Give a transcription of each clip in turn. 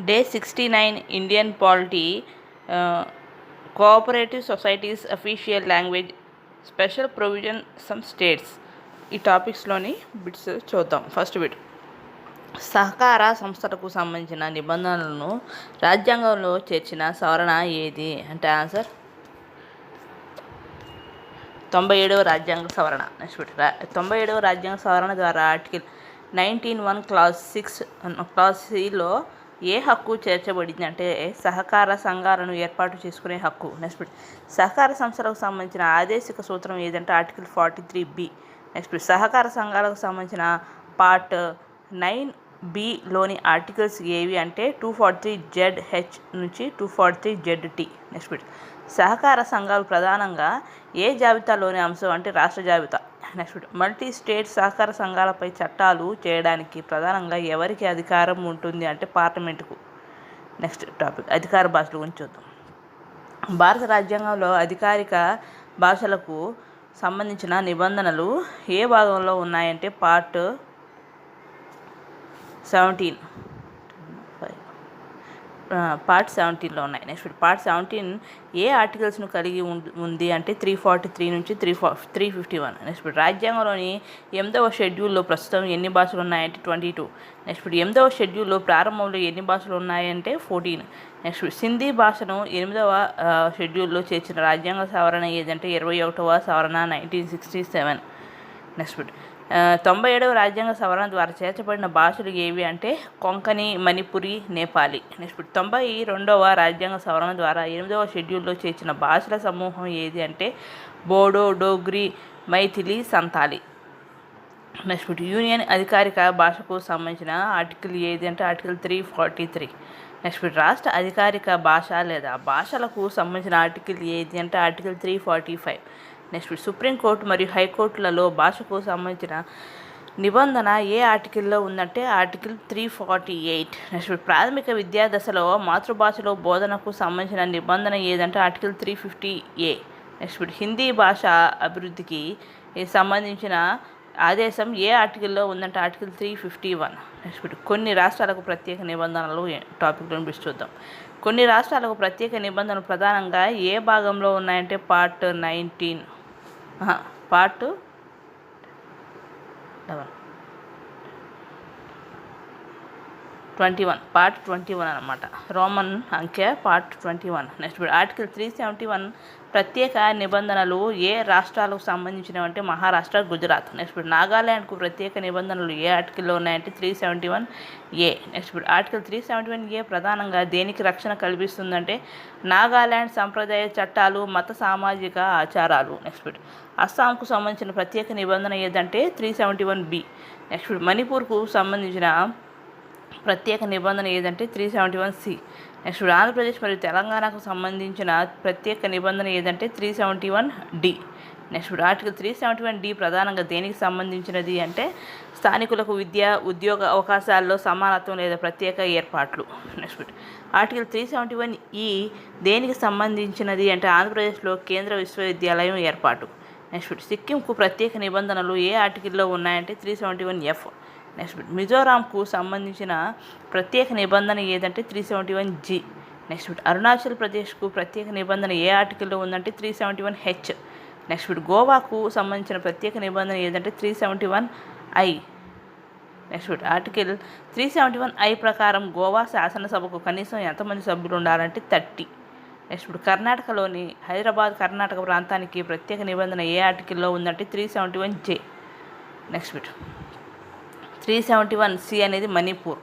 Day 69 Indian polity cooperative societies official language special provision some states. ఈ టాపిక్స్లోని bits చూద్దాం. First bit, సహకార సంస్థలకు సంబంధించిన నిబంధనలను రాజ్యాంగంలో చేర్చిన సవరణ ఏది అంటే ఆన్సర్ 97వ రాజ్యాంగ సవరణ. నెక్స్ట్ బిట్, 97వ రాజ్యాంగ సవరణ ద్వారా ఆర్టికల్ 19(1) క్లాజ్ 6 క్లాజ్ సిలో ఏ హక్కు చేర్చబడింది అంటే సహకార సంఘాలను ఏర్పాటు చేసుకునే హక్కు. నెక్స్ట్ బిట్, సహకార సంస్థలకు సంబంధించిన ఆదేశిక సూత్రం ఏదంటే ఆర్టికల్ 43(b). నెక్స్ట్ బిట్, సహకార సంఘాలకు సంబంధించిన పార్ట్ 9(b)లోని ఆర్టికల్స్ ఏవి అంటే 243(z)(h) నుంచి 243(z)(t). నెక్స్ట్ బిట్, సహకార సంఘాలు ప్రధానంగా ఏ జాబితాలోని అంశం అంటే రాష్ట్ర జాబితా. నెక్స్ట్ బిట్, మల్టీ స్టేట్ సహకార సంఘాలపై చట్టాలు చేయడానికి ప్రధానంగా ఎవరికి అధికారం ఉంటుంది అంటే పార్లమెంటుకు. నెక్స్ట్ టాపిక్, అధికార భాషల గురించి చూద్దాం. భారత రాజ్యాంగంలో అధికారిక భాషలకు సంబంధించిన నిబంధనలు ఏ భాగంలో ఉన్నాయంటే పార్ట్ 17లో ఉన్నాయి. నెక్స్ట్ పార్ట్ 17 ఏ ఆర్టికల్స్ను కలిగి ఉంది అంటే 343 నుంచి 351. నెక్స్ట్ రాజ్యాంగంలోని 8వ షెడ్యూల్లో ప్రస్తుతం ఎన్ని భాషలు ఉన్నాయంటే 22. నెక్స్ట్ 8వ షెడ్యూల్లో ప్రారంభంలో ఎన్ని భాషలు ఉన్నాయంటే 14. నెక్స్ట్ సింధీ భాషను 8వ షెడ్యూల్లో చేర్చిన రాజ్యాంగ సవరణ ఏదంటే 21వ సవరణ 1967. నెక్స్ట్ 97వ రాజ్యాంగ సవరణ ద్వారా చేర్చబడిన భాషలు ఏవి అంటే కొంకణి, మణిపురి, నేపాలి. నెక్స్ట్ 92వ రాజ్యాంగ సవరణ ద్వారా 8వ షెడ్యూల్లో చేర్చిన భాషల సమూహం ఏది అంటే బోడో, డోగ్రీ, మైథిలి, సంతాలి. నెక్స్ట్ యూనియన్ అధికారిక భాషకు సంబంధించిన ఆర్టికల్ ఏది అంటే ఆర్టికల్ 343. నెక్స్ట్ రాష్ట్ర అధికారిక భాష లేదా భాషలకు సంబంధించిన ఆర్టికల్ ఏది అంటే ఆర్టికల్ 345. నెక్స్ట్ సుప్రీంకోర్టు మరియు హైకోర్టులలో భాషకు సంబంధించిన నిబంధన ఏ ఆర్టికల్లో ఉందంటే ఆర్టికల్ 348. నెక్స్ట్ ప్రాథమిక విద్యా దశలో మాతృభాషలో బోధనకు సంబంధించిన నిబంధన ఏదంటే ఆర్టికల్ 350A. నెక్స్ట్ హిందీ భాష అభివృద్ధికి సంబంధించిన ఆదేశం ఏ ఆర్టికల్లో ఉందంటే ఆర్టికల్ 351. నెక్స్ట్ కొన్ని రాష్ట్రాలకు ప్రత్యేక నిబంధనలు టాపిక్లో చూద్దాం. కొన్ని రాష్ట్రాలకు ప్రత్యేక నిబంధనలు ప్రధానంగా ఏ భాగంలో ఉన్నాయంటే పార్ట్ 21 పార్ట్ 21 అనమాట. రోమన్ అంకె పార్ట్ 21. నెక్స్ట్ ఆర్టికల్ 371 ప్రత్యేక నిబంధనలు ఏ రాష్ట్రాలకు సంబంధించినవి అంటే మహారాష్ట్ర, గుజరాత్. నెక్స్ట్ నాగాల్యాండ్కు ప్రత్యేక నిబంధనలు ఏ ఆర్టికల్లో ఉన్నాయంటే 371A. నెక్స్ట్ ఆర్టికల్ 371A ప్రధానంగా దేనికి రక్షణ కల్పిస్తుందంటే నాగాల్యాండ్ సంప్రదాయ చట్టాలు, మత సామాజిక ఆచారాలు. నెక్స్ట్ అస్సాంకు సంబంధించిన ప్రత్యేక నిబంధన ఏదంటే 371B. నెక్స్ట్ మణిపూర్కు సంబంధించిన ప్రత్యేక నిబంధన ఏదంటే 371C. నెక్స్ట్ ఆంధ్రప్రదేశ్ మరియు తెలంగాణకు సంబంధించిన ప్రత్యేక నిబంధన ఏదంటే 371D. నెక్స్ట్ ఆర్టికల్ 371D ప్రధానంగా దేనికి సంబంధించినది అంటే స్థానికులకు విద్య, ఉద్యోగ అవకాశాల్లో సమానత్వం లేదా ప్రత్యేక ఏర్పాట్లు. నెక్స్ట్ ఆర్టికల్ 371E దేనికి సంబంధించినది అంటే ఆంధ్రప్రదేశ్లో కేంద్ర విశ్వవిద్యాలయం ఏర్పాటు. నెక్స్ట్ సిక్కింకు ప్రత్యేక నిబంధనలు ఏ ఆర్టికల్లో ఉన్నాయంటే 371F. నెక్స్ట్ మిజోరాంకు సంబంధించిన ప్రత్యేక నిబంధన ఏదంటే 371G. నెక్స్ట్ అరుణాచల్ ప్రదేశ్కు ప్రత్యేక నిబంధన ఏ ఆర్టికల్లో ఉందంటే 371H. నెక్స్ట్ గోవాకు సంబంధించిన ప్రత్యేక నిబంధన ఏదంటే 371I. నెక్స్ట్ ఆర్టికల్ 371I ప్రకారం గోవా శాసనసభకు కనీసం ఎంతమంది సభ్యులు ఉండాలంటే 30. నెక్స్ట్ కర్ణాటకలోని హైదరాబాద్ కర్ణాటక ప్రాంతానికి ప్రత్యేక నిబంధన ఏ ఆర్టికల్లో ఉందంటే 371J. నెక్స్ట్ 371C అనేది మణిపూర్.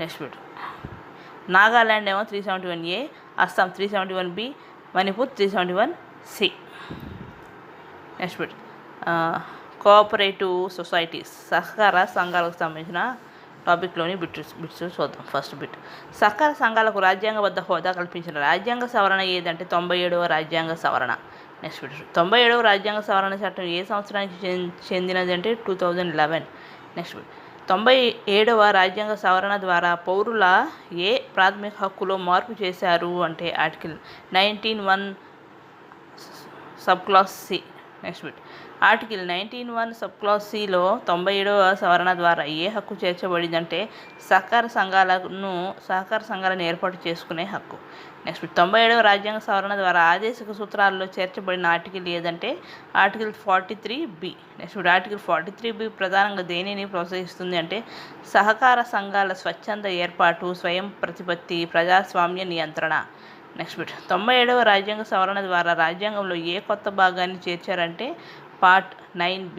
నెక్స్ట్ నాగాల్యాండ్ ఏమో 371A, Assam 371B, Manipur 371C. Next cooperative societies సహకార సంఘాలకు సంబంధించిన టాపిక్లోని బిట్స్ చూద్దాం. ఫస్ట్ బిట్, సహకార సంఘాలకు రాజ్యాంగబద్ధ హోదా కల్పించిన రాజ్యాంగ సవరణ ఏదంటే 97వ రాజ్యాంగ సవరణ. నెక్స్ట్ బిట్, 97వ రాజ్యాంగ సవరణ చట్టం ఏ సంవత్సరానికి చెందినది అంటే 2011. నెక్స్ట్ 97వ రాజ్యాంగ సవరణ ద్వారా పౌరుల ఏ ప్రాథమిక హక్కులో మార్పు చేశారు అంటే article 19(1) sub class C. Next bit article 19(1) sub clause సిలో 97వ సవరణ ద్వారా ఏ హక్కు చేర్చబడిందంటే సహకార సంఘాలను ఏర్పాటు చేసుకునే హక్కు. నెక్స్ట్ బిట్ 97వ రాజ్యాంగ సవరణ ద్వారా ఆదేశిక సూత్రాల్లో చేర్చబడిన ఆర్టికల్ ఏదంటే article 43B. Next bit article 43B ప్రధానంగా దేనిని ప్రోత్సహిస్తుంది అంటే సహకార సంఘాల స్వచ్ఛంద ఏర్పాటు, స్వయం ప్రతిపత్తి, ప్రజాస్వామ్య నియంత్రణ. నెక్స్ట్ బిట్ 97వ రాజ్యాంగ సవరణ ద్వారా రాజ్యాంగంలో ఏ కొత్త భాగాన్ని చేర్చారంటే part 9B.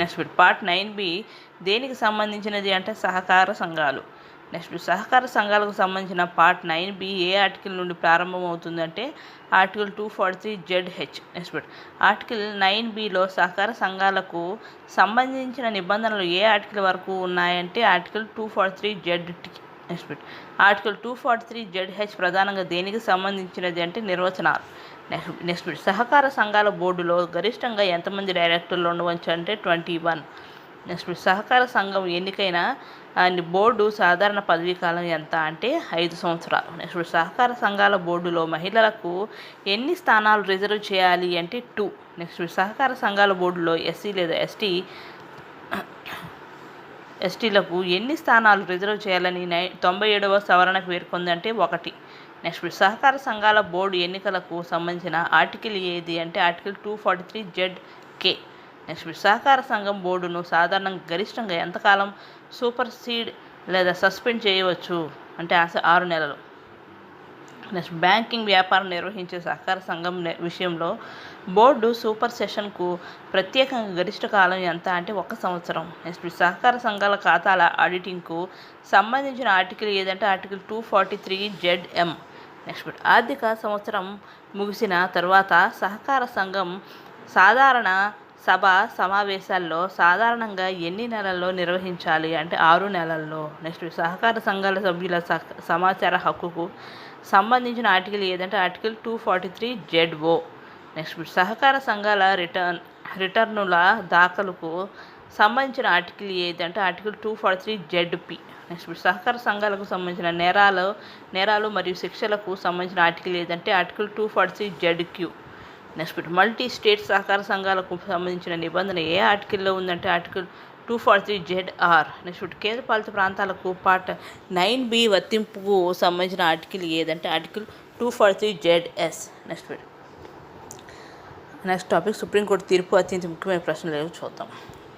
Next bit part 9B దేనికి సంబంధించినది అంటే సహకార సంఘాలు. నెక్స్ట్ బిట్ సహకార సంఘాలకు సంబంధించిన పార్ట్ 9B ఏ ఆర్టికల్ నుండి ప్రారంభమవుతుంది అంటే article 243ZH. Next bit article 9Bలో సహకార సంఘాలకు సంబంధించిన నిబంధనలు ఏ ఆర్టికల్ వరకు ఉన్నాయంటే article 243ZT. Next bit article 243ZH ప్రధానంగా దేనికి సంబంధించినది అంటే నిర్వచనాలు. నెక్స్ట్ బిట్ సహకార సంఘాల బోర్డులో గరిష్టంగా ఎంతమంది డైరెక్టర్లు ఉండవచ్చు అంటే 21. నెక్స్ట్ బిట్ సహకార సంఘం ఎన్నికైన బోర్డు సాధారణ పదవీ కాలం ఎంత అంటే 5 సంవత్సరాలు. నెక్స్ట్ బిట్ సహకార సంఘాల బోర్డులో మహిళలకు ఎన్ని స్థానాలు రిజర్వ్ చేయాలి అంటే 2. నెక్స్ట్ బిట్ సహకార సంఘాల బోర్డులో ఎస్సీ లేదా ఎస్టీలకు ఎన్ని స్థానాలు రిజర్వ్ చేయాలని 97వ సవరణ పేర్కొంది అంటే 1. నెక్స్ట్ బిట్ సహకార సంఘాల బోర్డు ఎన్నికలకు సంబంధించిన ఆర్టికల్ ఏది అంటే ఆర్టికల్ 243ZK. నెక్స్ట్ బిట్ సహకార సంఘం బోర్డును సాధారణంగా గరిష్టంగా ఎంతకాలం సూపర్సీడ్ లేదా సస్పెండ్ చేయవచ్చు అంటే 6 నెలలు. నెక్స్ట్ బ్యాంకింగ్ వ్యాపారం నిర్వహించే సహకార సంఘం విషయంలో బోర్డు సూపర్ సెషన్కు ప్రత్యేకంగా గరిష్ట కాలం ఎంత అంటే 1 సంవత్సరం. నెక్స్ట్ సహకార సంఘాల ఖాతాల ఆడిటింగ్కు సంబంధించిన ఆర్టికల్ ఏదంటే ఆర్టికల్ 243ZM. నెక్స్ట్ ఆర్థిక సంవత్సరం ముగిసిన తర్వాత సహకార సంఘం సాధారణ సభ సమావేశాల్లో సాధారణంగా ఎన్ని నెలల్లో నిర్వహించాలి అంటే 6 నెలల్లో. నెక్స్ట్ సహకార సంఘాల సభ్యుల సమాచార హక్కుకు సంబంధించిన ఆర్టికల్ ఏదంటే ఆర్టికల్ 243ZO. నెక్స్ట్ సహకార సంఘాల రిటర్నుల దాఖలుకు సంబంధించిన ఆర్టికల్ ఏదంటే ఆర్టికల్ 243ZP. నెక్స్ట్ సహకార సంఘాలకు సంబంధించిన నేరాలు మరియు శిక్షలకు సంబంధించిన ఆర్టికల్ ఏదంటే article 243ZQ. Next multi state సహకార సంఘాలకు సంబంధించిన నిబంధన ఏ ఆర్టికల్లో ఉందంటే ఆర్టికల్ 243ZR. నెక్స్ట్ కేంద్రపాలిత ప్రాంతాలకు పార్ట్ 9B వర్తింపుకు సంబంధించిన ఆర్టికల్ ఏదంటే article 243ZS. Next topic supreme court తీర్పు అత్యంత ముఖ్యమైన ప్రశ్నలు చూద్దాం.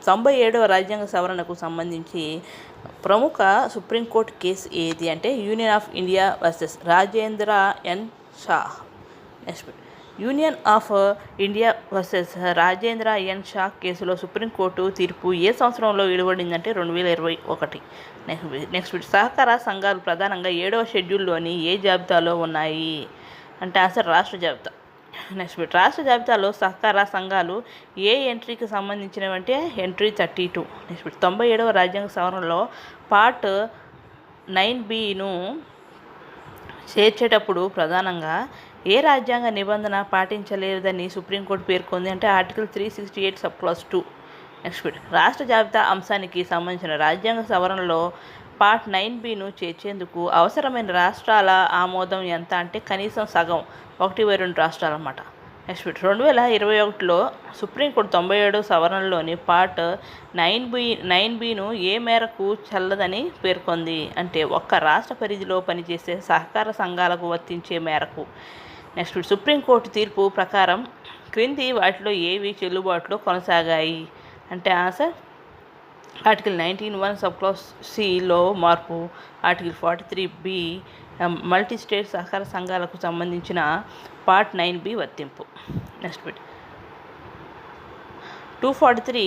97వ రాజ్యాంగ సవరణకు సంబంధించి ప్రముఖ సుప్రీంకోర్టు కేసు ఏది అంటే union of India versus Rajendra N Shah. Next union of India versus Rajendra N Shah కేసులో సుప్రీంకోర్టు తీర్పు ఏ సంవత్సరంలో వెలువడిందంటే 2021. నెక్స్ట్ సహకార సంఘాలు ప్రధానంగా 7వ షెడ్యూల్లోని ఏ జాబితాలో ఉన్నాయి అంటే ఆన్సర్ రాష్ట్ర జాబితా. నెక్స్ట్ రాష్ట్ర జాబితాలో సహకార సంఘాలు ఏ ఎంట్రీకి సంబంధించినవంటే ఎంట్రీ 32. నెక్స్ట్ 97వ రాజ్యాంగ సవరణలో పార్ట్ 9Bను చేర్చేటప్పుడు ప్రధానంగా ఏ రాజ్యాంగ నిబంధన పాటించలేదని సుప్రీంకోర్టు పేర్కొంది అంటే ఆర్టికల్ 368 సబ్ క్లాజ్ 2. నెక్స్ట్ రాష్ట్ర జాబితా అంశానికి సంబంధించిన రాజ్యాంగ సవరణలో పార్ట్ 9Bను చేర్చేందుకు అవసరమైన రాష్ట్రాల ఆమోదం ఎంత అంటే కనీసం సగం 1/2 రాష్ట్రాలు అన్నమాట. నెక్స్ట్ 2021లో సుప్రీంకోర్టు 97వ సవరణలోని పార్ట్ 9Bను ఏ మేరకు చెల్లదని పేర్కొంది అంటే ఒక్క రాష్ట్ర పరిధిలో పనిచేసే సహకార సంఘాలకు వర్తించే మేరకు. నెక్స్ట్ సుప్రీంకోర్టు తీర్పు ప్రకారం క్రింది వాటిలో ఏవి చెల్లుబాటులో కొనసాగాయి అంటే ఆన్సర్ ఆర్టికల్ 19(1) సబ్ క్లాజ్ సిలో మార్పు, ఆర్టికల్ 43B మల్టీ స్టేట్ సహకార సంఘాలకు సంబంధించిన part 9B వర్తింపు. Next 243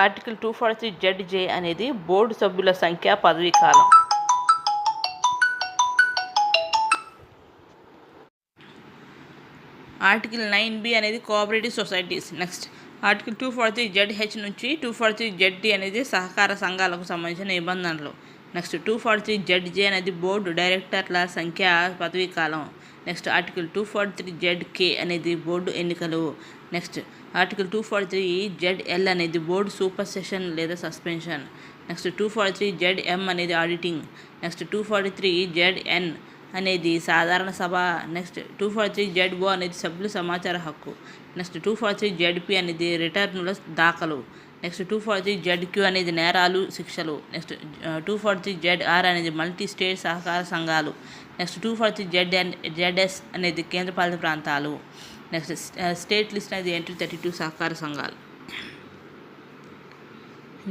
article 243ZJ అనేది బోర్డు సభ్యుల సంఖ్య, పదవీ కాలం. ఆర్టికల్ 9B అనేది cooperative societies. Next article 243ZH నుంచి 243ZD అనేది సహకార సంఘాలకు సంబంధించిన నిబంధనలు. నెక్స్ట్ 243ZJ అనేది బోర్డు డైరెక్టర్ల సంఖ్య, పదవీ కాలం. నెక్స్ట్ ఆర్టికల్ 243ZK అనేది బోర్డు ఎన్నికలు. నెక్స్ట్ ఆర్టికల్ 243ZL అనేది బోర్డు సూపర్ సెషన్ లేదా సస్పెన్షన్. నెక్స్ట్ 243ZM అనేది ఆడిటింగ్. నెక్స్ట్ 243ZN అనేది సాధారణ సభ. నెక్స్ట్ 243 ZO అనేది సభ్యుల సమాచార హక్కు. నెక్స్ట్ 243 ZP అనేది రిటర్నుల దాఖలు. నెక్స్ట్ 243 ZQ అనేది నేరాలు శిక్షలు. నెక్స్ట్ 243 ZR అనేది మల్టీ స్టేట్ సహకార సంఘాలు. నెక్స్ట్ 243 ZS అనేది కేంద్రపాలిత ప్రాంతాలు. నెక్స్ట్ స్టేట్ లిస్ట్ అనేది ఎంట్రీ 32 సహకార సంఘాలు.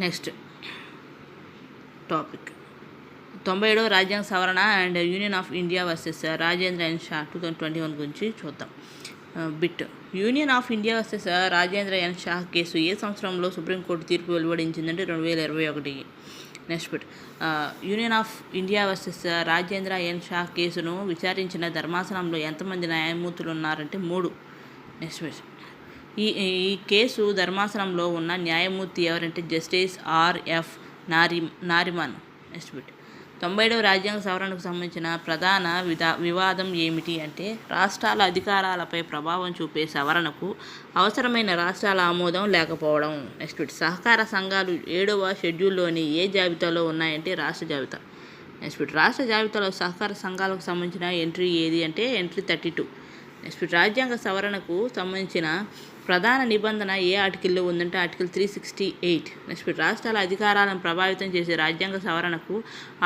నెక్స్ట్ టాపిక్ 97వ రాజ్యాంగ సవరణ and union of India versus Rajendra N Shah 2021 గురించి చూద్దాం. Bit union of India versus Rajendra N Shah case ఏ సంవత్సరంలో సుప్రీంకోర్టు తీర్పు వెలువడించిందంటే 2021. Next bit union of India versus Rajendra N Shah కేసును విచారించిన ధర్మాసనంలో ఎంతమంది న్యాయమూర్తులు ఉన్నారంటే 3. నెక్స్ట్ బిట్ ఈ కేసు ధర్మాసనంలో ఉన్న న్యాయమూర్తి ఎవరంటే justice R.F. Nariman. Next bit 97వ రాజ్యాంగ సవరణకు సంబంధించిన ప్రధాన వివాదం ఏమిటి అంటే రాష్ట్రాల అధికారాలపై ప్రభావం చూపే సవరణకు అవసరమైన రాష్ట్రాల ఆమోదం లేకపోవడం. నెక్స్ట్ బిట్ సహకార సంఘాలు 7వ షెడ్యూల్లోని ఏ జాబితాలో ఉన్నాయంటే రాష్ట్ర జాబితా. నెక్స్ట్ బిట్ రాష్ట్ర జాబితాలో సహకార సంఘాలకు సంబంధించిన ఎంట్రీ ఏది అంటే ఎంట్రీ 32. నెక్స్ట్ బిట్ రాజ్యాంగ సవరణకు సంబంధించిన ప్రధాన నిబంధన ఏ ఆర్టికల్లో ఉందంటే ఆర్టికల్ 368. నెక్స్ట్ బిట్ రాష్ట్రాల అధికారాలను ప్రభావితం చేసే రాజ్యాంగ సవరణకు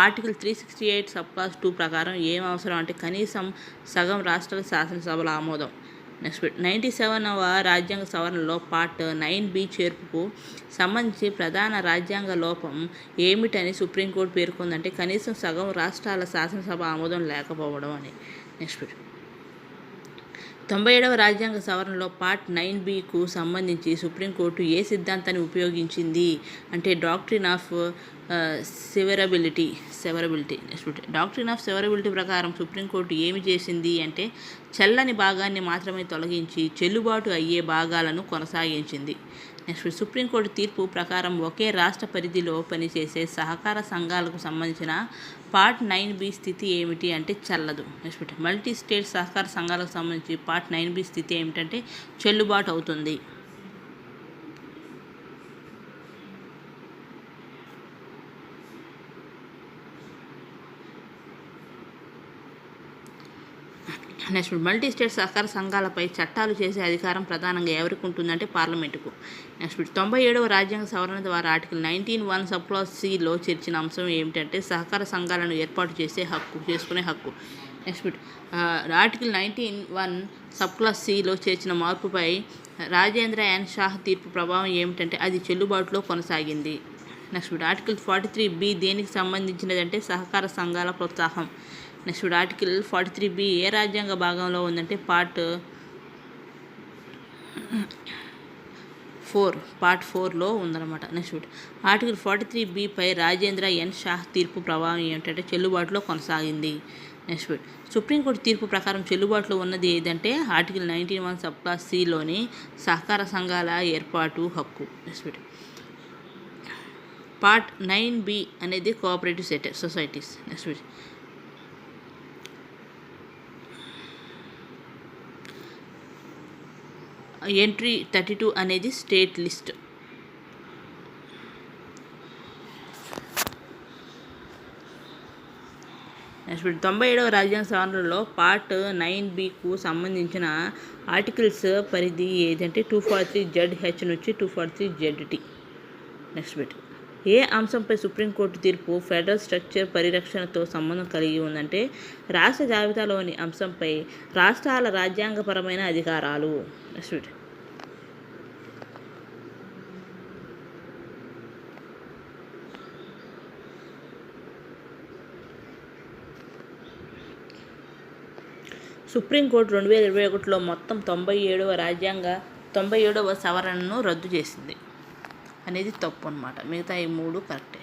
ఆర్టికల్ 368 సబ్-క్లాస్ 2 ప్రకారం ఏం అవసరం అంటే కనీసం సగం రాష్ట్రాల శాసనసభల ఆమోదం. నెక్స్ట్ బిట్ 97వ రాజ్యాంగ సవరణలో పార్ట్ 9B చేర్పుకు సంబంధించి ప్రధాన రాజ్యాంగ లోపం ఏమిటని సుప్రీంకోర్టు పేర్కొందంటే కనీసం సగం రాష్ట్రాల శాసనసభ ఆమోదం లేకపోవడం అని. నెక్స్ట్ బిట్ 97వ రాజ్యాంగ సవరణలో పార్ట్ 9Bకు సంబంధించి సుప్రీంకోర్టు ఏ సిద్ధాంతాన్ని ఉపయోగించింది అంటే doctrine of సెవరబిలిటీ. Next bit doctrine of సెవరబిలిటీ ప్రకారం సుప్రీంకోర్టు ఏమి చేసింది అంటే చెల్లని భాగాన్ని మాత్రమే తొలగించి చెల్లుబాటు అయ్యే భాగాలను కొనసాగించింది. నెక్స్ట్ సుప్రీంకోర్టు తీర్పు ప్రకారం ఒకే రాష్ట్ర పరిధిలో పనిచేసే సహకార సంఘాలకు సంబంధించిన పార్ట్ 9B స్థితి ఏమిటి అంటే చెల్లదు. నెక్స్ట్ మల్టీ స్టేట్ సహకార సంఘాలకు సంబంధించి పార్ట్ 9B స్థితి ఏమిటంటే చెల్లుబాటు అవుతుంది. నెక్స్ట్ మల్టీ స్టేట్ సహకార సంఘాలపై చట్టాలు చేసే అధికారం ప్రధానంగా ఎవరికి ఉంటుందంటే పార్లమెంటుకు. నెక్స్ట్ 97వ రాజ్యాంగ సవరణ ద్వారా ఆర్టికల్ 19(1) సబ్-క్లాస్ Cలో చేర్చిన అంశం ఏమిటంటే సహకార సంఘాలను ఏర్పాటు చేసుకునే హక్కు. నెక్స్ట్ ఆర్టికల్ 19(1) సబ్-క్లాస్ Cలో చేర్చిన మార్పుపై రాజేంద్ర ఎన్ షా తీర్పు ప్రభావం ఏమిటంటే అది చెల్లుబాటులో కొనసాగింది. నెక్స్ట్ ఆర్టికల్ 43B దేనికి సంబంధించినదంటే సహకార సంఘాల ప్రోత్సాహం. నెక్స్ట్ ఆర్టికల్ 43B ఏ రాజ్యాంగ భాగంలో ఉందంటే పార్ట్ 4లో ఉందన్నమాట. నెక్స్ట్ ఆర్టికల్ 43B పై రాజేంద్ర ఎన్ షా తీర్పు ప్రభావం ఏమిటంటే చెల్లుబాటులో కొనసాగింది. నెక్స్ట్ సుప్రీంకోర్టు తీర్పు ప్రకారం చెల్లుబాటులో ఉన్నది ఏదంటే ఆర్టికల్ 19(1) సబ్-క్లాస్ Cలోని సహకార సంఘాల ఏర్పాటు హక్కు. నెక్స్ట్ పార్ట్ 9B అనేది కోఆపరేటివ్ సొసైటీస్. నెక్స్ట్ ఎంట్రీ 32 అనేది స్టేట్ లిస్ట్. నెక్స్ట్ 97వ రాజ్యాంగ సవరణలో పార్ట్ 9Bకు సంబంధించిన ఆర్టికల్స్ పరిధి ఏదంటే 243ZH నుంచి 243ZT. నెక్స్ట్ ఏ అంశంపై సుప్రీంకోర్టు తీర్పు ఫెడరల్ స్ట్రక్చర్ పరిరక్షణతో సంబంధం కలిగి ఉందంటే రాష్ట్ర జాబితాలోని అంశంపై రాష్ట్రాల రాజ్యాంగపరమైన అధికారాలు. నెక్స్ట్ సుప్రీంకోర్టు 2021లో మొత్తం 97వ సవరణను రద్దు చేసింది అనేది తప్పు అన్నమాట. మిగతా ఈ 3 కరెక్టే.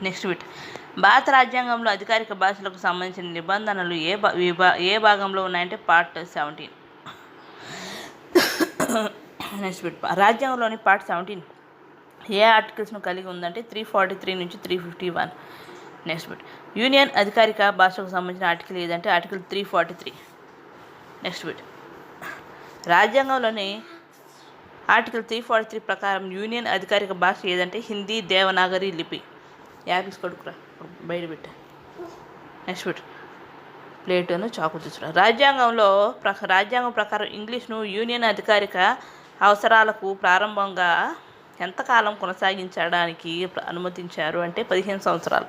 నెక్స్ట్ బిట్ భారత రాజ్యాంగంలో అధికారిక భాషలకు సంబంధించిన నిబంధనలు ఏ భాగంలో ఉన్నాయంటే పార్ట్ 17. నెక్స్ట్ బిట్ రాజ్యాంగంలోని పార్ట్ 17 ఏ ఆర్టికల్స్ను కలిగి ఉందంటే 343 నుంచి 351. నెక్స్ట్ బిట్ యూనియన్ అధికారిక భాషకు సంబంధించిన ఆర్టికల్ ఏదంటే ఆర్టికల్ 343. నెక్స్ట్ బిట్ రాజ్యాంగంలోని ఆర్టికల్ 343 ప్రకారం యూనియన్ అధికారిక భాష ఏదంటే హిందీ దేవనాగరి లిపి. యాపిల్స్ కొడుకురా బయట పెట్టా. నెక్స్ట్ బిట్ ప్లేటును చాకు తీసుకురా. రాజ్యాంగం ప్రకారం ఇంగ్లీష్ను యూనియన్ అధికారిక అవసరాలకు ప్రారంభంగా ఎంతకాలం కొనసాగించడానికి అనుమతించారు అంటే 15 సంవత్సరాలు.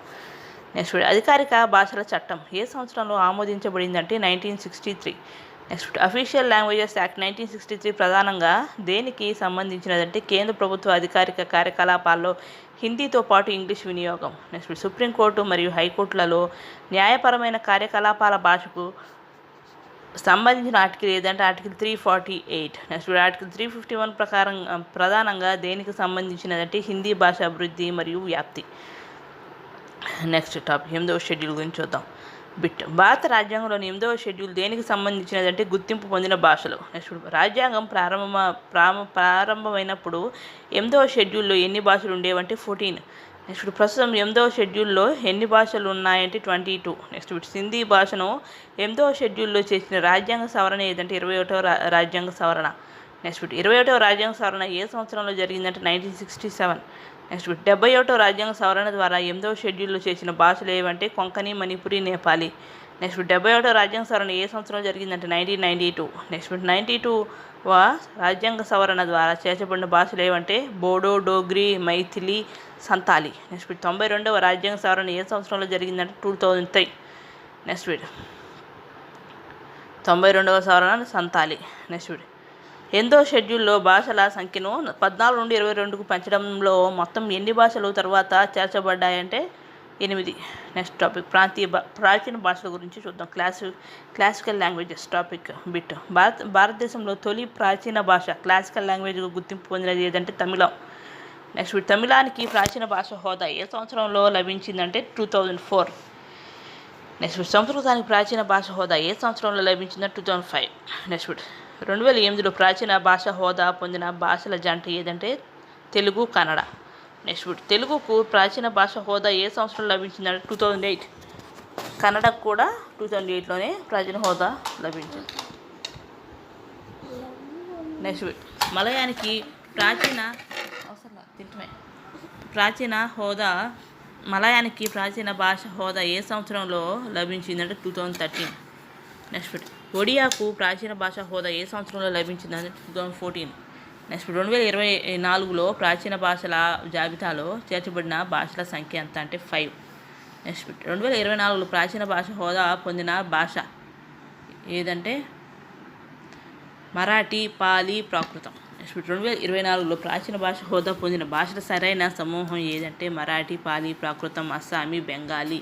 నెక్స్ట్ అధికారిక భాషల చట్టం ఏ సంవత్సరంలో ఆమోదించబడిందంటే 1963. నెక్స్ట్ అఫీషియల్ లాంగ్వేజెస్ యాక్ట్ 1963 ప్రధానంగా దేనికి సంబంధించినదంటే కేంద్ర ప్రభుత్వ అధికారిక కార్యకలాపాల్లో హిందీతో పాటు ఇంగ్లీష్ వినియోగం. నెక్స్ట్ సుప్రీంకోర్టు మరియు హైకోర్టులలో న్యాయపరమైన కార్యకలాపాల భాషకు సంబంధించిన ఆర్టికల్ ఏదంటే ఆర్టికల్ 348. నెక్స్ట్ ఆర్టికల్ 351 ప్రకారం ప్రధానంగా దేనికి సంబంధించినదంటే హిందీ భాష అభివృద్ధి మరియు వ్యాప్తి. నెక్స్ట్ టాపిక్ 8వ షెడ్యూల్ గురించి చూద్దాం. బిట్ భారత రాజ్యాంగంలోని 8వ షెడ్యూల్ దేనికి సంబంధించినదంటే గుర్తింపు పొందిన భాషలు. నెక్స్ట్ రాజ్యాంగం ప్రారంభమైనప్పుడు 8వ షెడ్యూల్లో ఎన్ని భాషలు ఉండేవంటే 14. నెక్స్ట్ ప్రస్తుతం 8వ షెడ్యూల్లో ఎన్ని భాషలు ఉన్నాయంటే 22. నెక్స్ట్ సింధీ భాషను 8వ షెడ్యూల్లో చేసిన రాజ్యాంగ సవరణ ఏదంటే 21వ రాజ్యాంగ సవరణ. నెక్స్ట్ 21వ రాజ్యాంగ సవరణ ఏ సంవత్సరంలో జరిగిందంటే 1967. నెక్స్ట్ 71వ రాజ్యాంగ సవరణ ద్వారా 8వ షెడ్యూల్లో చేసిన భాషలు ఏవంటే కొంకణి, మణిపురి, నేపాలి. నెక్స్ట్ 71వ రాజ్యాంగ సవరణ ఏ సంవత్సరంలో జరిగిందంటే 1992. నెక్స్ట్ 92వ రాజ్యాంగ సవరణ ద్వారా చేర్చబడిన భాషలు ఏవంటే బోడో, డోగ్రీ, మైథిలి, సంతాలి. నెక్స్ట్ 92వ రాజ్యాంగ సవరణ ఏ సంవత్సరంలో జరిగిందంటే 2003. నెక్స్ట్ 92వ సవరణ సంతాలి. నెక్స్ట్ 8వ షెడ్యూల్లో భాషల సంఖ్యను 14 నుండి 22కు పెంచడంలో మొత్తం ఎన్ని భాషలు తర్వాత చేర్చబడ్డాయంటే 8. నెక్స్ట్ టాపిక్ ప్రాచీన భాషల గురించి చూద్దాం. క్లాసికల్ లాంగ్వేజెస్ టాపిక్ బిట్ భారతదేశంలో తొలి ప్రాచీన భాష క్లాసికల్ లాంగ్వేజ్గా గుర్తింపు పొందినది ఏదంటే తమిళం. నెక్స్ట్ తమిళానికి ప్రాచీన భాష హోదా ఏ సంవత్సరంలో లభించిందంటే 2004. నెక్స్ట్ సంస్కృతానికి ప్రాచీన భాష హోదా ఏ సంవత్సరంలో లభించిందంటే 2005. నెక్స్ట్ 2008లో ప్రాచీన భాష హోదా పొందిన భాషల జంట ఏదంటే తెలుగు, కన్నడ. నెక్స్ట్ తెలుగుకు ప్రాచీన భాష హోదా ఏ సంవత్సరంలో లభించిందంటే 2008. కన్నడకు కూడా 2008లోనే ప్రాచీన హోదా లభించింది. నెక్స్ట్ మలయానికి ప్రాచీన భాష హోదా ఏ సంవత్సరంలో లభించిందంటే 2013. నెక్స్ట్ ఒడియాకు ప్రాచీన భాష హోదా ఏ సంవత్సరంలో లభించిందంటే 2014. నెక్స్ట్ 2024లో ప్రాచీన భాషల జాబితాలో చేర్చబడిన భాషల సంఖ్య ఎంత అంటే 5. నెక్స్ట్ 2024లో ప్రాచీన భాష హోదా పొందిన భాష ఏదంటే మరాఠీ, పాలీ, ప్రాకృతం. నెక్స్ట్ 2024లో ప్రాచీన భాష హోదా పొందిన భాషల సరైన సమూహం ఏదంటే మరాఠీ, పాలీ, ప్రాకృతం, అస్సామీ, బెంగాలీ.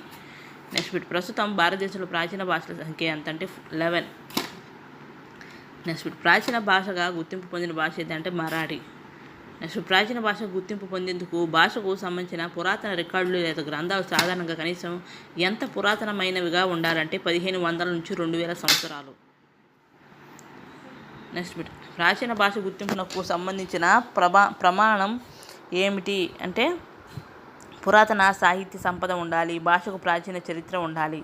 నెక్స్ట్ ప్రస్తుతం భారతదేశంలో ప్రాచీన భాషల సంఖ్య ఎంత అంటే 11. నెక్స్ట్ ప్రాచీన భాషగా గుర్తింపు పొందిన భాష ఏదంటే మరాఠీ. నెక్స్ట్ ప్రాచీన భాష గుర్తింపు పొందేందుకు భాషకు సంబంధించిన పురాతన రికార్డులు లేదా గ్రంథాలు సాధారణంగా కనీసం ఎంత పురాతనమైనవిగా ఉండాలంటే 1500 నుంచి 2000 సంవత్సరాలు. నెక్స్ట్ ప్రాచీన భాష గుర్తింపునకు సంబంధించిన ప్రమాణం ఏమిటి అంటే పురాతన సాహిత్య సంపద ఉండాలి, భాషకు ప్రాచీన చరిత్ర ఉండాలి,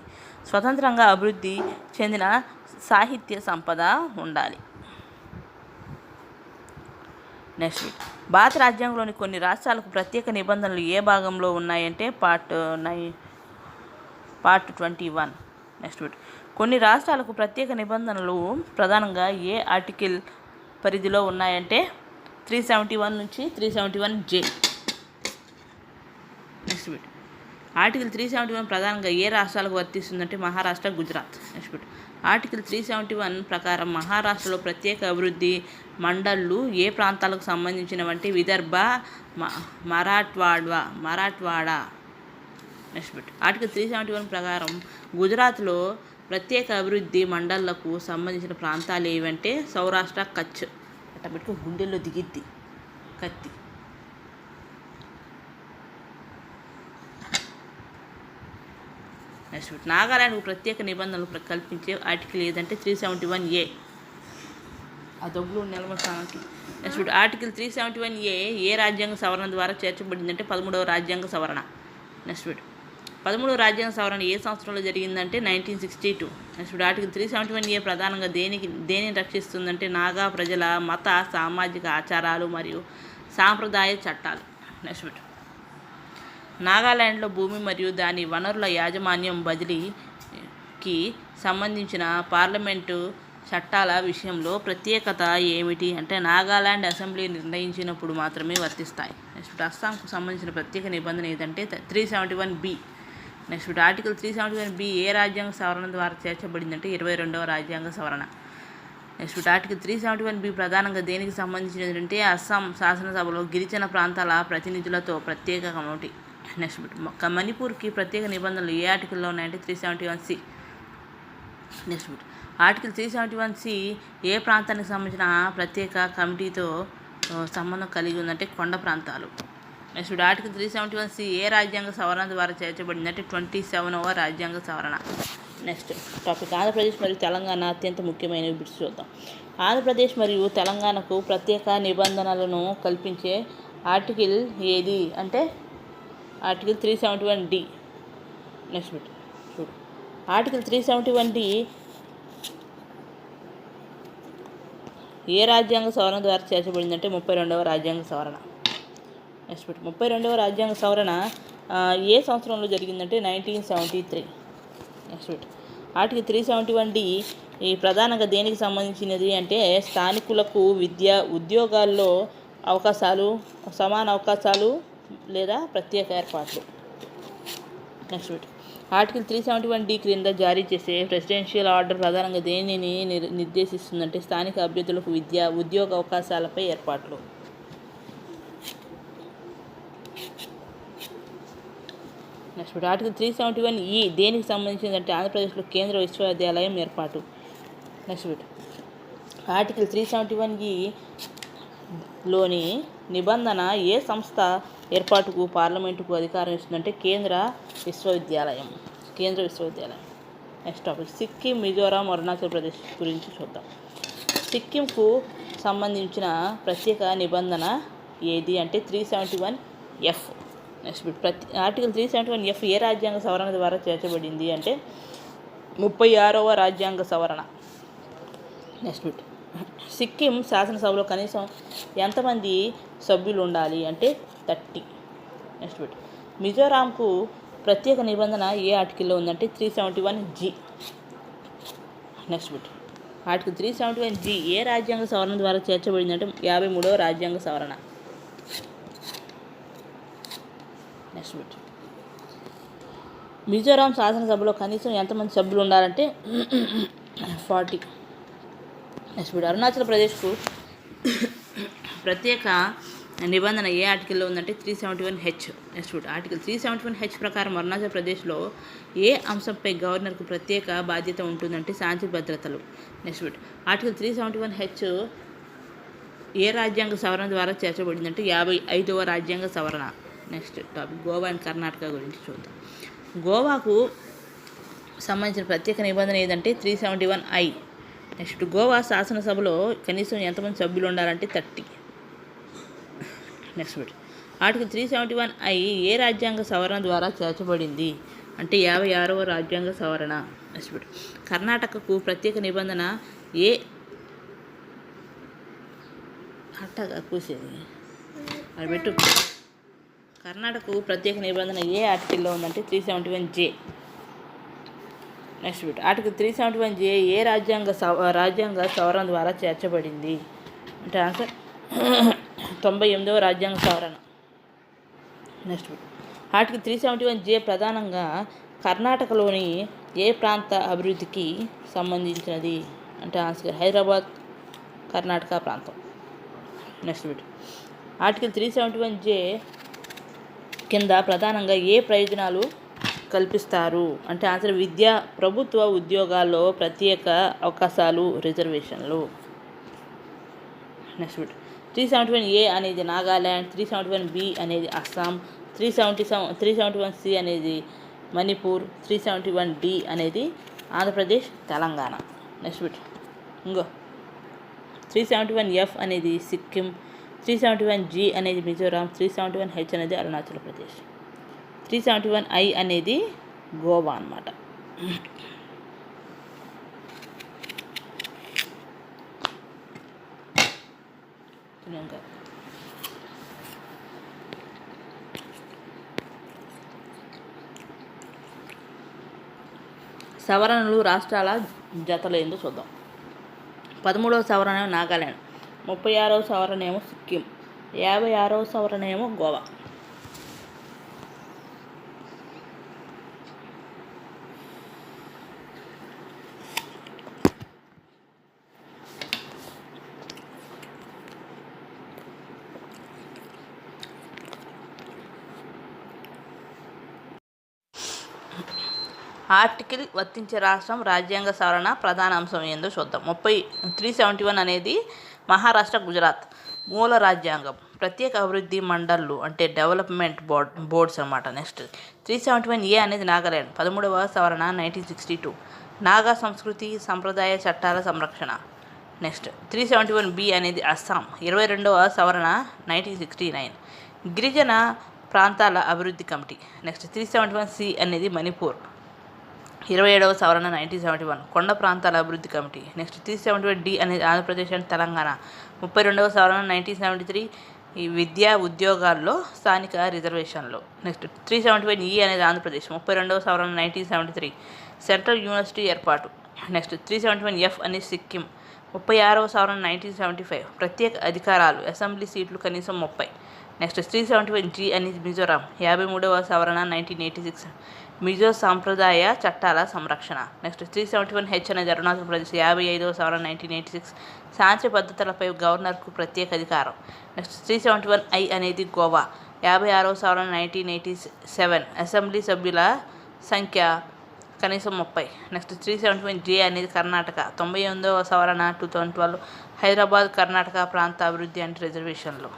స్వతంత్రంగా అభివృద్ధి చెందిన సాహిత్య సంపద ఉండాలి. నెక్స్ట్ భారత రాజ్యాంగంలోని కొన్ని రాష్ట్రాలకు ప్రత్యేక నిబంధనలు ఏ భాగంలో ఉన్నాయంటే పార్ట్ 21. నెక్స్ట్ కొన్ని రాష్ట్రాలకు ప్రత్యేక నిబంధనలు ప్రధానంగా ఏ ఆర్టికల్ పరిధిలో ఉన్నాయంటే 371 నుంచి 371J. నెక్స్ట్ ఆర్టికల్ 371 ప్రధానంగా ఏ రాష్ట్రాలకు వర్తిస్తుందంటే మహారాష్ట్ర, గుజరాత్. నెక్స్ట్ ఆర్టికల్ 371 ప్రకారం మహారాష్ట్రలో ప్రత్యేక అభివృద్ధి మండళ్ళు ఏ ప్రాంతాలకు సంబంధించినవంటే విదర్భ, మరాఠ్వాడా. నెక్స్ట్ ఆర్టికల్ 371 ప్రకారం గుజరాత్లో ప్రత్యేక అభివృద్ధి మండళ్లకు సంబంధించిన ప్రాంతాలు ఏవంటే సౌరాష్ట్ర, కచ్. అట్లా పెట్టుకో గుండెల్లో దిగిద్ది కత్తి. నెక్స్ట్ నాగాలాండ్కు ప్రత్యేక నిబంధనలు కల్పించే ఆర్టికల్ ఏదంటే 371A. ఆ దొబ్బులు నిలబడటానికి. నెక్స్ట్ ఆర్టికల్ 371A ఏ రాజ్యాంగ సవరణ ద్వారా చేర్చబడిందంటే 13వ రాజ్యాంగ సవరణ. నెక్స్ట్ 13వ రాజ్యాంగ సవరణ ఏ సంవత్సరంలో జరిగిందంటే 1962. నెక్స్ట్ ఆర్టికల్ 371A ప్రధానంగా దేనిని రక్షిస్తుందంటే నాగా ప్రజల మత సామాజిక ఆచారాలు మరియు సాంప్రదాయ చట్టాలు. నెక్స్ట్ నాగాలాండ్లో భూమి మరియు దాని వనరుల యాజమాన్యం బదిలీకి సంబంధించిన పార్లమెంటు చట్టాల విషయంలో ప్రత్యేకత ఏమిటి అంటే నాగాలాండ్ అసెంబ్లీ నిర్ణయించినప్పుడు మాత్రమే వర్తిస్తాయి. నెక్స్ట్ అస్సాంకు సంబంధించిన ప్రత్యేక నిబంధన ఏదంటే 371B. నెక్స్ట్ ఆర్టికల్ 371B ఏ రాజ్యాంగ సవరణ ద్వారా చేర్చబడిందంటే 22వ రాజ్యాంగ సవరణ. నెక్స్ట్ ఆర్టికల్ 371B ప్రధానంగా దేనికి సంబంధించినది అంటే అస్సాం శాసనసభలో గిరిజన ప్రాంతాల ప్రతినిధులతో ప్రత్యేక కమిటీ. నెక్స్ట్ మణిపూర్కి ప్రత్యేక నిబంధనలు ఏ ఆర్టికల్లో ఉన్నాయంటే 371C. నెక్స్ట్ ఆర్టికల్ 371C ఏ ప్రాంతానికి సంబంధించిన ప్రత్యేక కమిటీతో సంబంధం కలిగి ఉందంటే కొండ ప్రాంతాలు. నెక్స్ట్ ఆర్టికల్ 371C ఏ రాజ్యాంగ సవరణ ద్వారా చేర్చబడిందంటే 27వ రాజ్యాంగ సవరణ. నెక్స్ట్ టాపిక్ ఆంధ్రప్రదేశ్ మరియు తెలంగాణ అత్యంత ముఖ్యమైనవి బిట్స్ చూద్దాం. ఆంధ్రప్రదేశ్ మరియు తెలంగాణకు ప్రత్యేక నిబంధనలను కల్పించే ఆర్టికల్ ఏది అంటే ఆర్టికల్ 371D. నెక్స్ట్ బిట్ చూడు ఆర్టికల్ 371D ఏ రాజ్యాంగ సవరణ ద్వారా చేర్చబడిందంటే 32వ రాజ్యాంగ సవరణ. నెక్స్ట్ 32వ రాజ్యాంగ సవరణ ఏ సంవత్సరంలో జరిగిందంటే 1973. నెక్స్ట్ ఆర్టికల్ 371D ఈ ప్రధానంగా దేనికి సంబంధించినది అంటే స్థానికులకు విద్య ఉద్యోగాల్లో అవకాశాలు సమాన అవకాశాలు లేదా ప్రత్యేక ఏర్పాట్లు. నెక్స్ట్ ఆర్టికల్ 371D క్రింద జారీ చేసే ప్రెసిడెన్షియల్ ఆర్డర్ ప్రధానంగా దేనిని నిర్దేశిస్తుందంటే స్థానిక అభ్యర్థులకు విద్య ఉద్యోగ అవకాశాలపై ఏర్పాట్లు. నెక్స్ట్ ఆర్టికల్ 371E దేనికి సంబంధించిందంటే ఆంధ్రప్రదేశ్లో కేంద్ర విశ్వవిద్యాలయం ఏర్పాటు. నెక్స్ట్ ఆర్టికల్ 371E లోని నిబంధన ఏ సంస్థ ఏర్పాటుకు పార్లమెంటుకు అధికారం ఇస్తుందంటే కేంద్ర విశ్వవిద్యాలయం. నెక్స్ట్ టాపిక్ సిక్కిం, మిజోరాం, అరుణాచల్ ప్రదేశ్ గురించి చూద్దాం. సిక్కింకు సంబంధించిన ప్రత్యేక నిబంధన ఏది అంటే 371F. నెక్స్ట్ ఆర్టికల్ 371F ఏ రాజ్యాంగ సవరణ ద్వారా చేర్చబడింది అంటే 36వ రాజ్యాంగ సవరణ. నెక్స్ట్ సిక్కిం శాసనసభలో కనీసం ఎంతమంది సభ్యులు ఉండాలి అంటే 30. నెక్స్ట్ మిజోరాంకు ప్రత్యేక నిబంధన ఏ ఆర్టికల్లో ఉందంటే 371G. నెక్స్ట్ ఆర్టికల్ 371G ఏ రాజ్యాంగ సవరణ ద్వారా చేర్చబడిందంటే 53వ రాజ్యాంగ సవరణ. నెక్స్ట్ మిజోరాం శాసనసభలో కనీసం ఎంతమంది సభ్యులు ఉండాలంటే 40. నెక్స్ట్ అరుణాచల్ ప్రదేశ్కు ప్రత్యేక నిబంధన ఏ ఆర్టికల్లో ఉందంటే 371H. నెక్స్ట్ ఆర్టికల్ 371H ప్రకారం అరుణాచల్ ప్రదేశ్లో ఏ అంశంపై గవర్నర్కు ప్రత్యేక బాధ్యత ఉంటుందంటే శాంతి భద్రతలు. నెక్స్ట్ ఆర్టికల్ 371H ఏ రాజ్యాంగ సవరణ ద్వారా చేర్చబడిందంటే 55వ రాజ్యాంగ సవరణ. Next topic Goa and Karnataka గురించి చూద్దాం. గోవాకు సంబంధించిన ప్రత్యేక నిబంధన ఏదంటే 371I. నెక్స్ట్ గోవా శాసనసభలో కనీసం ఎంతమంది సభ్యులు ఉండాలంటే 30. నెక్స్ట్ ఆర్టికల్ 371I ఏ రాజ్యాంగ సవరణ ద్వారా చేర్చబడింది అంటే 56వ రాజ్యాంగ సవరణ. నెక్స్ట్ కర్ణాటకకు ప్రత్యేక నిబంధన ఏ అట్టగా కూసేది అది పెట్టు. కర్ణాటకకు ప్రత్యేక నిబంధన ఏ ఆర్టికల్లో ఉందంటే 371J. నెక్స్ట్ ఆర్టికల్ 371J ఏ రాజ్యాంగ సవరణ ద్వారా చేర్చబడింది అంటే ఆన్సర్ 98వ రాజ్యాంగ సవరణ. నెక్స్ట్ ఆర్టికల్ 371J ప్రధానంగా కర్ణాటకలోని ఏ ప్రాంత అభివృద్ధికి సంబంధించినది అంటే ఆన్సర్ హైదరాబాద్ కర్ణాటక ప్రాంతం. నెక్స్ట్ ఆర్టికల్ 371J కింద ప్రధానంగా ఏ ప్రయోజనాలు కల్పిస్తారు అంటే ఆన్సర్ విద్య, ప్రభుత్వ ఉద్యోగాల్లో ప్రత్యేక అవకాశాలు, రిజర్వేషన్లు. నెక్స్ట్ 371A అనేది నాగాల్యాండ్, 371B అనేది అస్సాం, 371C అనేది మణిపూర్, 371D అనేది ఆంధ్రప్రదేశ్, తెలంగాణ. నెక్స్ట్ ఇంకో 371F అనేది సిక్కిం, 371G అనేది మిజోరాం, 371H అనేది అరుణాచల్ ప్రదేశ్. 371 అనేది గోవా అన్నమాట. సవరణలు రాష్ట్రాల జతలు ఏందో చూద్దాం. 13వ సవరణ ఏమో నాగాల్యాండ్, 36వ సవరణ ఏమో సిక్కిం, 56వ సవరణ ఏమో గోవా. ఆర్టికల్ వర్తించే రాష్ట్రం రాజ్యాంగ సవరణ ప్రధాన అంశం ఏందో చూద్దాం. 371 అనేది మహారాష్ట్ర, గుజరాత్ మూల రాజ్యాంగం, ప్రత్యేక అభివృద్ధి మండళ్ళు అంటే డెవలప్మెంట్ బోర్డ్స్ అన్నమాట. నెక్స్ట్ 371 అనేది నాగాల్యాండ్, 13వ సవరణ 1962 నాగా సంస్కృతి సంప్రదాయ చట్టాల సంరక్షణ. నెక్స్ట్ 371 అనేది అస్సాం, 22వ సవరణ 1969 గిరిజన ప్రాంతాల అభివృద్ధి కమిటీ. నెక్స్ట్ 371 అనేది మణిపూర్, 27వ సవరణ 1971 కొండ ప్రాంతాల అభివృద్ధి కమిటీ. నెక్స్ట్ 371 అనేది ఆంధ్రప్రదేశ్ అండ్ తెలంగాణ, 32వ సవరణ 1973 ఈ విద్యా ఉద్యోగాల్లో స్థానిక రిజర్వేషన్లు. నెక్స్ట్ 371 అనేది ఆంధ్రప్రదేశ్, 32వ సవరణ 1973 సెంట్రల్ యూనివర్సిటీ ఏర్పాటు. నెక్స్ట్ 371 అనేది సిక్కిం, 36వ సవరణ 1975 ప్రత్యేక అధికారాలు, అసెంబ్లీ సీట్లు కనీసం 30. నెక్స్ట్ 371 అనేది మిజోరాం, 53వ సవరణ 1986 మిజో సాంప్రదాయ చట్టాల సంరక్షణ. నెక్స్ట్ 371 అనేది అరుణాచల్ ప్రదేశ్, 55వ సవరణ 1986 శాంతి పద్ధతులపై గవర్నర్కు ప్రత్యేక అధికారం. నెక్స్ట్ 371 అనేది గోవా, 56వ సవరణ 1987 అసెంబ్లీ సభ్యుల సంఖ్య కనీసం 30. నెక్స్ట్ 371 అనేది కర్ణాటక, 98వ సవరణ 2012 హైదరాబాద్ కర్ణాటక ప్రాంత అభివృద్ధి అండ్ రిజర్వేషన్లు.